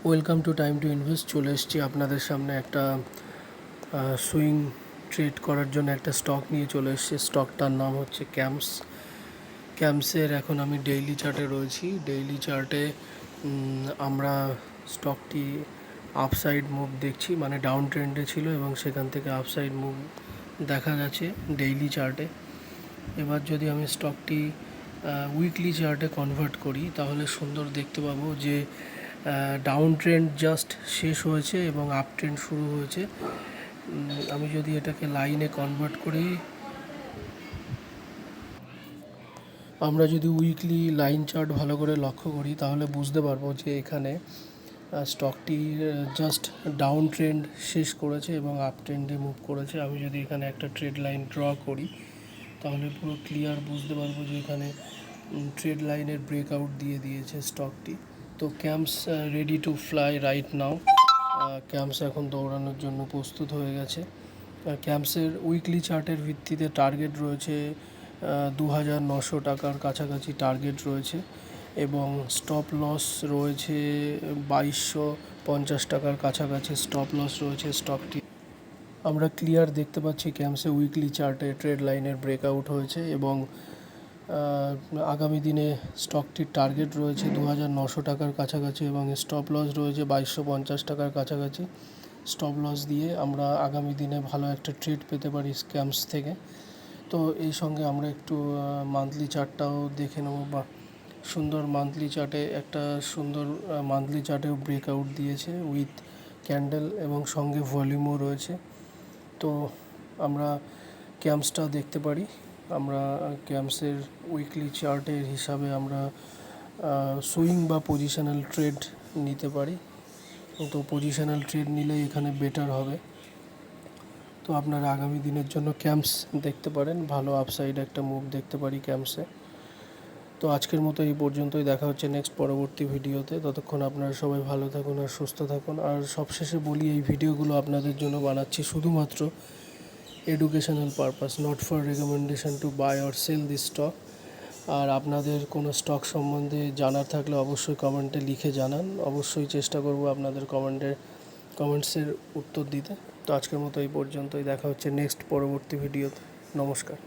Welcome to time to invest. চলে এসেছি আপনাদের সামনে একটা সুইং ট্রেড করার জন্য একটা স্টক নিয়ে চলে এসেছি। স্টকটার নাম হচ্ছে ক্যাম্পসের এখন আমি ডেইলি চার্টে রয়েছি। ডেইলি চার্টে আমরা স্টকটি আপসাইড মুভ দেখছি, মানে ডাউন ট্রেন্ডে ছিল এবং সেখান থেকে আপসাইড মুভ দেখা গেছে ডেইলি চার্টে। এবার যদি আমি স্টকটি উইকলি চার্টে কনভার্ট করি তাহলে সুন্দর দেখতে পাবো যে ডাউন ট্রেন্ড জাস্ট শেষ হয়েছে এবং আপ ট্রেন্ড শুরু হয়েছে। আমি যদি এটাকে লাইনে কনভার্ট করি, আমরা যদি উইকলি লাইন চার্ট ভালো করে লক্ষ্য করি তাহলে বুঝতে পারবো যে এখানে স্টকটি জাস্ট ডাউন ট্রেন্ড শেষ করেছে এবং আপ ট্রেন্ডে মুভ করেছে। আমি যদি এখানে একটা ট্রেড লাইন ড্র করি তাহলে পুরো ক্লিয়ার বুঝতে পারবো যে এখানে ট্রেড লাইনের ব্রেকআউট দিয়ে দিয়েছে স্টকটি। তো camps ready to fly right now. Camps এখন দৌড়ানোর জন্য প্রস্তুত হয়ে গেছে। ক্যাম্পসের উইকলি চার্টের ভিত্তিতে টার্গেট রয়েছে 2900 টাকার কাছাকাছি টার্গেট রয়েছে এবং স্টপ লস রয়েছে 2250 টাকার কাছাকাছি স্টপ লস রয়েছে স্টকটি। আমরা ক্লিয়ার দেখতে পাচ্ছি ক্যাম্পসে উইকলি চার্টে ট্রেড লাইনের ব্রেকআউট হয়েছে এবং আগামী দিনে স্টকটির টার্গেট রয়েছে 2900 টাকার কাছাকাছি এবং স্টপ লস রয়েছে 2250 টাকার কাছাকাছি। স্টপ লস দিয়ে আমরা আগামী দিনে ভালো একটা ট্রেড পেতে পারি ক্যাম্পস থেকে। তো এই সঙ্গে আমরা একটু মান্থলি চার্টটাও দেখে নেব। বা সুন্দর মান্থলি চার্টে একটা সুন্দর মান্থলি চার্টেও ব্রেকআউট দিয়েছে উইথ ক্যান্ডেল এবং সঙ্গে ভলিউমও রয়েছে। তো আমরা ক্যাম্পসটা দেখতে পারি। আমরা ক্যাম্পসের উইকলি চার্টের হিসাবে আমরা সুইং বা পজিশনাল ট্রেড নিতে পারি। তো পজিশনাল ট্রেড নিলে এখানে বেটার হবে। তো আপনারা আগামী দিনের জন্য ক্যাম্পস দেখতে পারেন, ভালো আপসাইড একটা মুভ দেখতে পারি ক্যাম্পসে। তো আজকের মতো এই পর্যন্তই, দেখা হচ্ছে নেক্সট পরবর্তী ভিডিওতে। ততক্ষণ আপনারা সবাই ভালো থাকুন আর সুস্থ থাকুন। আর সবশেষে বলি, এই ভিডিওগুলো আপনাদের জন্য বানাচ্ছি শুধুমাত্র educational purpose, not for recommendation to buy or sell this stock. আর আপনাদের কোনো স্টক সম্বন্ধে জানার থাকলে অবশ্যই কমেন্টে লিখে জানান। অবশ্যই চেষ্টা করব আপনাদের কমেন্টসের উত্তর দিতে। তো আজকের মতো এই পর্যন্তই, দেখা হচ্ছে নেক্সট পরবর্তী ভিডিওতে। নমস্কার।